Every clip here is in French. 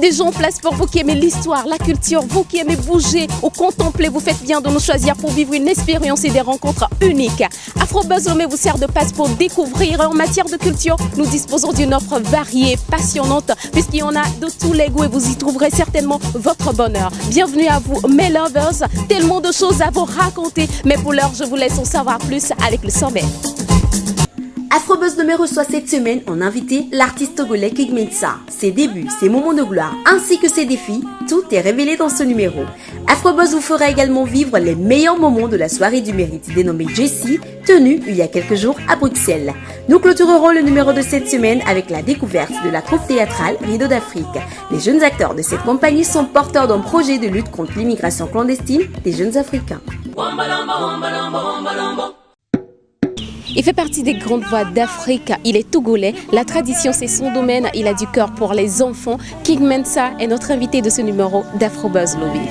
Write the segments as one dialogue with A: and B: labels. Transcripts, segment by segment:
A: des gens en place pour vous qui aimez l'histoire, la culture, vous qui aimez bouger ou contempler. Vous faites bien de nous choisir pour vivre une expérience et des rencontres uniques. Afrobuzz Lomé vous sert de passe pour découvrir. En matière de culture, nous disposons d'une offre variée, passionnante, puisqu'il y en a de tous les goûts et vous y trouverez certainement votre bonheur. Bienvenue à vous, mes lovers. Tellement de choses à vous raconter, mais pour l'heure, je vous laisse en savoir plus avec le sommet.
B: Afrobuzz Lomé reçoit cette semaine en invité l'artiste togolais King Mensa. Ses débuts, ses moments de gloire ainsi que ses défis, tout est révélé dans ce numéro. Afrobuzz vous fera également vivre les meilleurs moments de la soirée du mérite dénommée Jessie, tenue il y a quelques jours à Bruxelles. Nous clôturerons le numéro de cette semaine avec la découverte de la troupe théâtrale Rideau d'Afrique. Les jeunes acteurs de cette compagnie sont porteurs d'un projet de lutte contre l'immigration clandestine des jeunes Africains.
A: Il fait partie des grandes voix d'Afrique. Il est togolais. La tradition, c'est son domaine. Il a du cœur pour les enfants. King Mensa est notre invité de ce numéro d'Afrobuzz Lomé.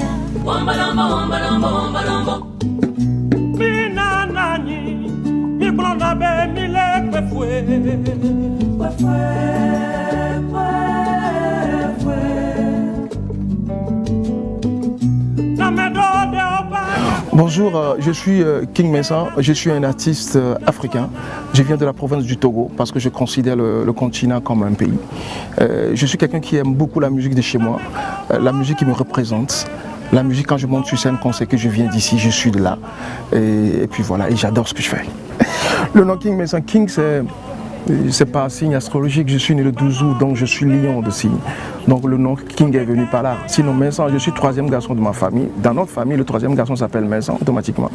C: Bonjour, je suis King Mensa, je suis un artiste africain. Je viens de la province du Togo parce que je considère le continent comme un pays. Je suis quelqu'un qui aime beaucoup la musique de chez moi, la musique qui me représente. La musique, quand je monte sur scène, qu'on sait que je viens d'ici, je suis de là. Et puis voilà, et j'adore ce que je fais. Le nom King Mensa, King, c'est pas un signe astrologique, je suis né le 12 août, donc je suis lion de signe. Donc le nom King est venu par là. Sinon Mensa, je suis le troisième garçon de ma famille. Dans notre famille, le troisième garçon s'appelle Mensa, automatiquement.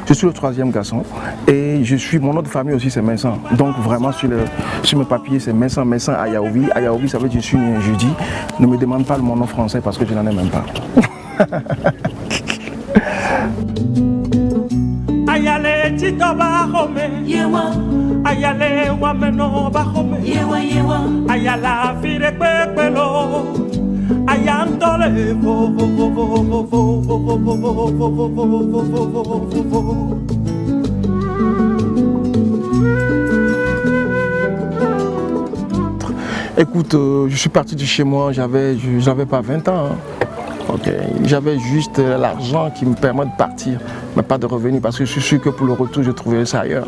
C: Je suis le troisième garçon et mon nom de famille aussi c'est Mensa. Donc vraiment sur mes papiers c'est Mensa Ayaoui. Ayaoui ça veut dire je suis né un jeudi. Ne me demande pas mon nom français parce que je n'en ai même pas.
D: Ayale tito bahome yewa ayale wameno bahome yewa yewa ayala fire pepelo ayandole vo vo vo vo vo vo.
C: Écoute, je suis parti de chez moi, j'avais pas 20 ans. Hein. Okay. J'avais juste l'argent qui me permet de partir, mais pas de revenir parce que je suis sûr que pour le retour, je trouverai ça ailleurs.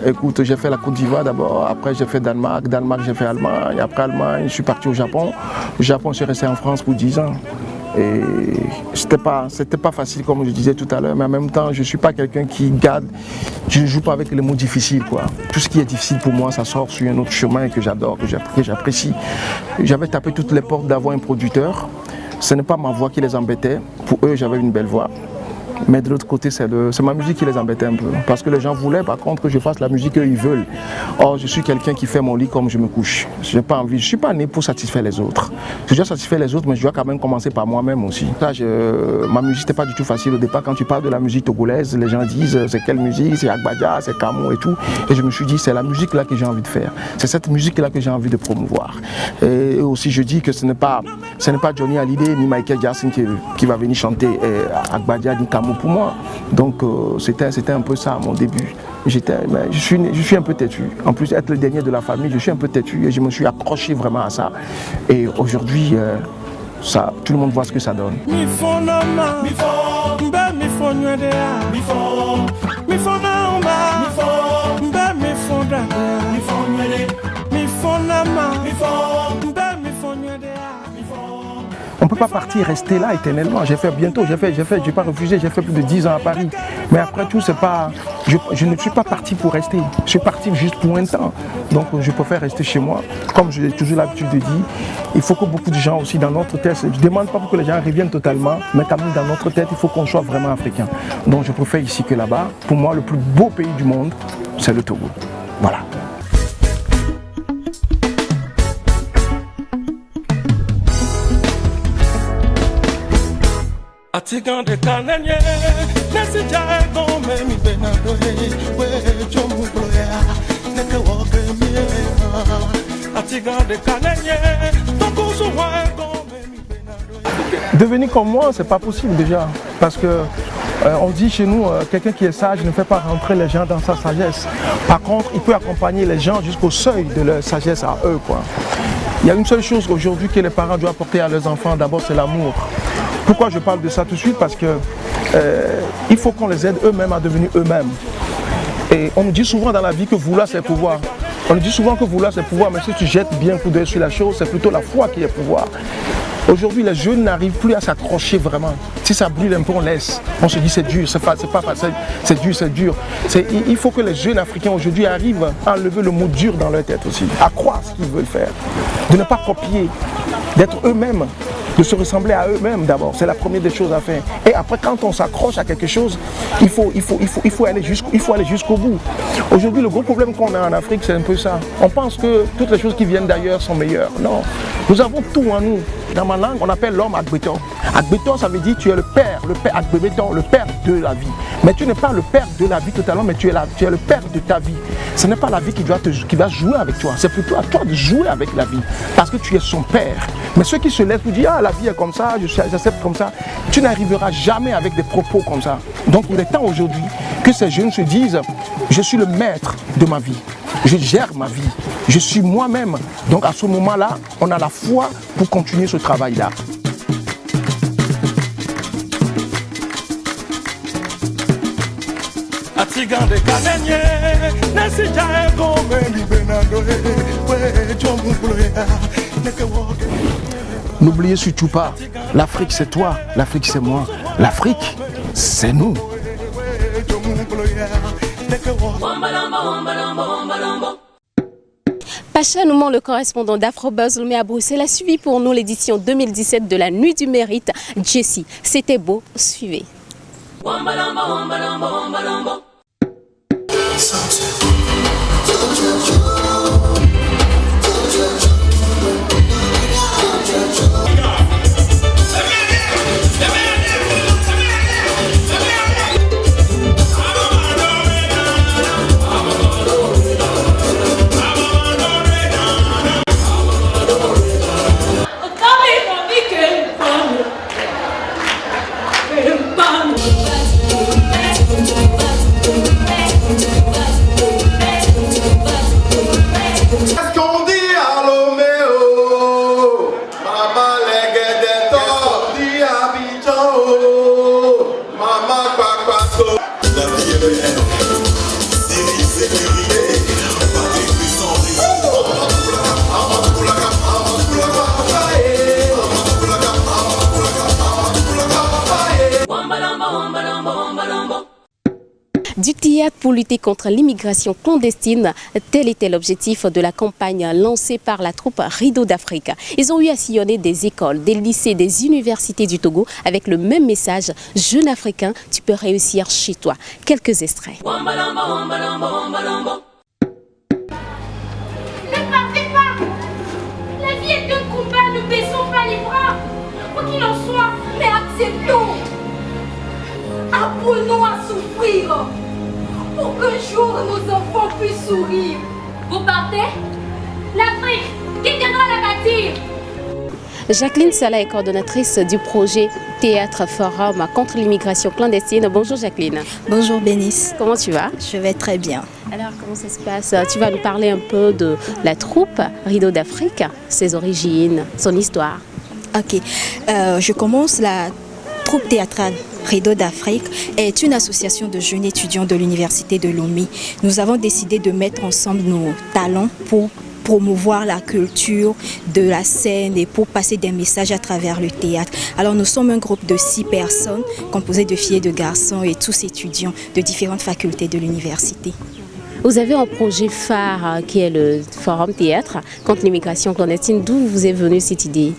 C: Écoute, j'ai fait la Côte d'Ivoire d'abord, après j'ai fait Danemark, j'ai fait Allemagne, après Allemagne, je suis parti au Japon. Au Japon, je suis resté en France pour 10 ans. Et c'était pas facile comme je disais tout à l'heure, mais en même temps, je ne suis pas quelqu'un qui garde, je ne joue pas avec les mots difficiles, quoi. Tout ce qui est difficile pour moi, ça sort sur un autre chemin que j'adore, que j'apprécie. J'avais tapé toutes les portes d'avoir un producteur. Ce n'est pas ma voix qui les embêtait. Pour eux, j'avais une belle voix. Mais de l'autre côté, c'est ma musique qui les embêtait un peu. Parce que les gens voulaient par contre que je fasse la musique qu'ils veulent. Or, je suis quelqu'un qui fait mon lit comme je me couche. Je n'ai pas envie, je ne suis pas né pour satisfaire les autres. Je dois satisfaire les autres, mais je dois quand même commencer par moi-même aussi. Là, ma musique, n'était pas du tout facile au départ. Quand tu parles de la musique togolaise, les gens disent c'est quelle musique, c'est Agbadia, c'est Kamon et tout. Et je me suis dit, c'est la musique là que j'ai envie de faire. C'est cette musique là que j'ai envie de promouvoir. Et aussi, je dis que ce n'est pas Johnny Hallyday ni Michael Jackson qui va venir chanter Agbadia ni Kamon pour moi. Donc c'était un peu ça à mon début. Je suis un peu têtu. En plus, être le dernier de la famille, je suis un peu têtu et je me suis accroché vraiment à ça. Et aujourd'hui, tout le monde voit ce que ça donne. On ne peut pas partir, rester là éternellement. J'ai pas refusé, j'ai fait plus de 10 ans à Paris. Mais après tout, je ne suis pas parti pour rester. Je suis parti juste pour un temps. Donc je préfère rester chez moi. Comme j'ai toujours l'habitude de dire, il faut que beaucoup de gens aussi dans notre tête, je ne demande pas pour que les gens reviennent totalement, mais quand même dans notre tête, il faut qu'on soit vraiment africain. Donc je préfère ici que là-bas. Pour moi, le plus beau pays du monde, c'est le Togo. Voilà.
D: Atigan de kanenye, nesi jae gome mi benado we jomu gloya, neke woke mi Atigan de kanenye, tokusu wa gome mi benado.
C: Devenir comme moi, c'est pas possible déjà, parce que on dit chez nous, quelqu'un qui est sage ne fait pas rentrer les gens dans sa sagesse. Par contre, il peut accompagner les gens jusqu'au seuil de leur sagesse à eux, quoi. Il y a une seule chose aujourd'hui que les parents doivent apporter à leurs enfants, d'abord c'est l'amour. Pourquoi je parle de ça tout de suite? Parce que il faut qu'on les aide eux-mêmes à devenir eux-mêmes. Et on nous dit souvent dans la vie que vouloir c'est pouvoir. On nous dit souvent que vouloir c'est pouvoir, mais si tu jettes bien un coup d'œil sur la chose, c'est plutôt la foi qui est pouvoir. Aujourd'hui, les jeunes n'arrivent plus à s'accrocher vraiment. Si ça brûle un peu, on laisse. On se dit c'est dur, c'est pas facile, c'est dur. Il faut que les jeunes africains aujourd'hui arrivent à enlever le mot dur dans leur tête aussi, à croire ce qu'ils veulent faire, de ne pas copier, d'être eux-mêmes, de se ressembler à eux-mêmes d'abord. C'est la première des choses à faire. Et après, quand on s'accroche à quelque chose, il faut aller jusqu'au bout. Aujourd'hui, le gros problème qu'on a en Afrique, c'est un peu ça. On pense que toutes les choses qui viennent d'ailleurs sont meilleures. Non, nous avons tout en nous. Dans ma langue, on appelle l'homme Agbeton. Agbeton, ça veut dire tu es le père Agbeton, le père de la vie. Mais tu n'es pas le père de la vie totalement, mais tu es le père de ta vie. Ce n'est pas la vie qui va jouer avec toi, c'est plutôt à toi de jouer avec la vie, parce que tu es son père. Mais ceux qui se laissent pour dire ah la vie est comme ça, j'accepte comme ça, tu n'arriveras jamais avec des propos comme ça. Donc il est temps aujourd'hui que ces jeunes se disent je suis le maître de ma vie. Je gère ma vie, je suis moi-même. Donc à ce moment-là, on a la foi pour continuer ce travail-là. N'oubliez surtout pas, l'Afrique c'est toi, l'Afrique c'est moi, l'Afrique c'est nous.
A: Pacha Nouman, le correspondant d'Afrobuzz Lomé à Bruxelles, a suivi pour nous l'édition 2017 de la Nuit du Mérite. Jessie, c'était beau, suivez. Du théâtre pour lutter contre l'immigration clandestine, tel était l'objectif de la campagne lancée par la troupe Rideau d'Afrique. Ils ont eu à sillonner des écoles, des lycées, des universités du Togo avec le même message: jeune africain, tu peux réussir chez toi. Quelques extraits.
E: Ne partez pas! La vie est un combat, ne baissons pas les bras. Quoi qu'il en soit, mais acceptons. Apprenons à souffrir pour qu'un jour nos enfants puissent sourire. Vous partez? L'Afrique, qui viendra la bâtir?
A: Jacqueline Salah est coordonnatrice du projet Théâtre Forum contre l'immigration clandestine. Bonjour Jacqueline.
F: Bonjour Bénice.
A: Comment tu vas?
F: Je vais très bien.
A: Alors comment ça se passe? Tu vas nous parler un peu de la troupe Rideau d'Afrique, ses origines, son histoire.
F: Ok, je commence. La troupe théâtrale Rideau d'Afrique est une association de jeunes étudiants de l'université de Lomé. Nous avons décidé de mettre ensemble nos talents pour promouvoir la culture de la scène et pour passer des messages à travers le théâtre. Alors nous sommes un groupe de 6 personnes composé de filles et de garçons et tous étudiants de différentes facultés de l'université.
A: Vous avez un projet phare qui est le Forum Théâtre contre l'immigration clandestine. D'où vous est venue cette idée?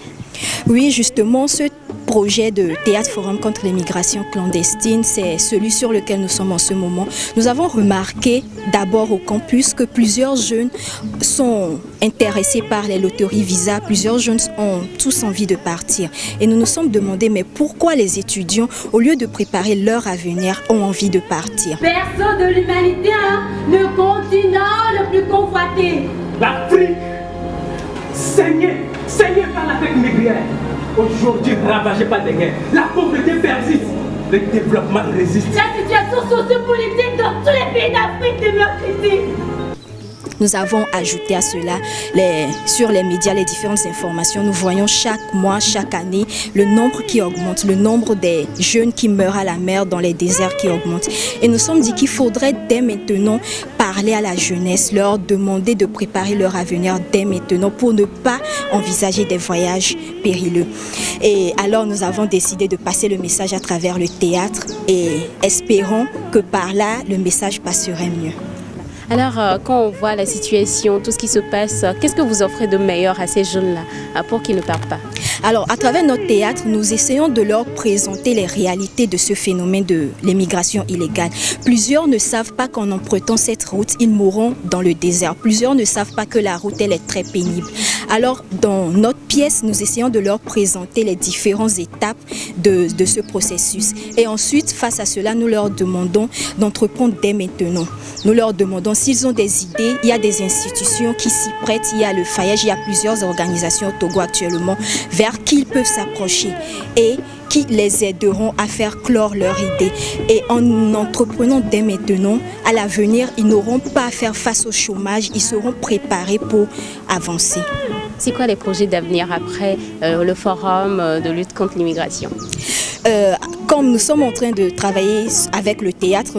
F: Oui, justement, ce projet de Théâtre Forum contre l'immigration clandestine, c'est celui sur lequel nous sommes en ce moment. Nous avons remarqué d'abord au campus que plusieurs jeunes sont intéressés par les loteries Visa. Plusieurs jeunes ont tous envie de partir. Et nous nous sommes demandé, mais pourquoi les étudiants, au lieu de préparer leur avenir, ont envie de partir?
E: Berceau de l'humanité, le continent le plus convoité.
G: L'Afrique, saignée par la traite négrière. Aujourd'hui, ravagée par des guerres. La pauvreté persiste. Le développement résiste.
E: La situation sociopolitique dans tous les pays d'Afrique demeure critique.
F: Nous avons ajouté à cela sur les médias les différentes informations. Nous voyons chaque mois, chaque année, le nombre qui augmente, le nombre des jeunes qui meurent à la mer dans les déserts qui augmente. Et nous sommes dit qu'il faudrait dès maintenant parler à la jeunesse, leur demander de préparer leur avenir dès maintenant pour ne pas envisager des voyages périlleux. Et alors nous avons décidé de passer le message à travers le théâtre et espérons que par là, le message passerait mieux.
A: Alors, quand on voit la situation, tout ce qui se passe, qu'est-ce que vous offrez de meilleur à ces jeunes-là pour qu'ils ne partent pas?
F: Alors, à travers notre théâtre, nous essayons de leur présenter les réalités de ce phénomène de l'immigration illégale. Plusieurs ne savent pas qu'en empruntant cette route, ils mourront dans le désert. Plusieurs ne savent pas que la route, elle est très pénible. Alors, dans notre pièce, nous essayons de leur présenter les différentes étapes de ce processus. Et ensuite, face à cela, nous leur demandons d'entreprendre dès maintenant. Nous leur demandons s'ils ont des idées. Il y a des institutions qui s'y prêtent. Il y a le FAYEJ, il y a plusieurs organisations au Togo actuellement vers qui ils peuvent s'approcher et qui les aideront à faire clore leurs idées. Et en entreprenant dès maintenant, à l'avenir, ils n'auront pas à faire face au chômage. Ils seront préparés pour avancer.
A: C'est quoi les projets d'avenir après le forum de lutte contre l'immigration?
F: Comme nous sommes en train de travailler avec le théâtre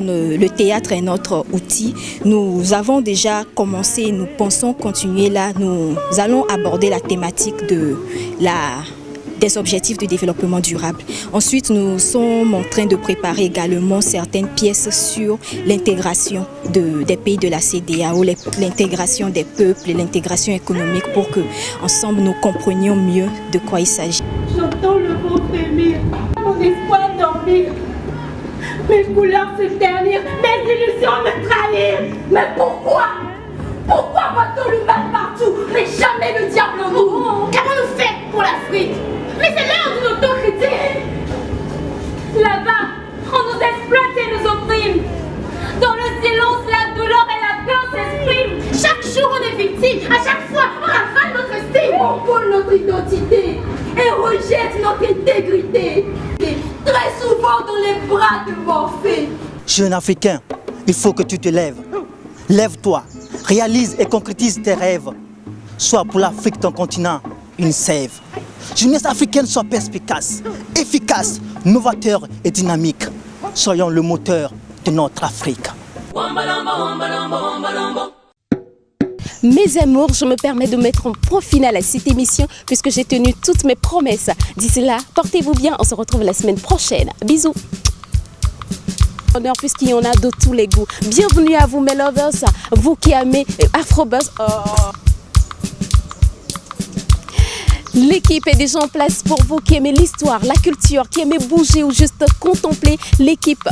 F: est notre outil. Nous avons déjà commencé, nous pensons continuer là. Nous allons aborder la thématique des objectifs de développement durable. Ensuite, nous sommes en train de préparer également certaines pièces sur l'intégration des pays de la CEDEAO, l'intégration des peuples et l'intégration économique pour que ensemble nous comprenions mieux de quoi il s'agit.
E: J'entends le vent frémir, mon espoir dormir, mes couleurs se ternir, mes illusions me trahir. Mais pourquoi? Pourquoi voit-on le mal partout, mais jamais le diable en nous? Qu'avons-nous fait pour l'Afrique? Mais c'est l'heure d'une autocritique. Là-bas, on nous exploite et nous opprime. Dans le silence, la douleur et la peur s'expriment. Chaque jour, on est victime. À chaque fois, on rafale notre estime. On vole notre identité et rejette notre intégrité. Très souvent dans les bras de Morphée.
H: Jeune Africain, il faut que tu te lèves. Lève-toi, réalise et concrétise tes rêves. Sois pour l'Afrique, ton continent, une sève. Jeunesse africaine, soit perspicace, efficace, novateur et dynamique. Soyons le moteur de notre Afrique.
A: Mes amours, je me permets de mettre un point final à cette émission puisque j'ai tenu toutes mes promesses. D'ici là, portez-vous bien, on se retrouve la semaine prochaine. Bisous. Puisqu'il y en a de tous les goûts. Bienvenue à vous mes lovers, vous qui aimez Afrobuzz. L'équipe est déjà en place pour vous qui aimez l'histoire, la culture, qui aimez bouger ou juste contempler l'équipe.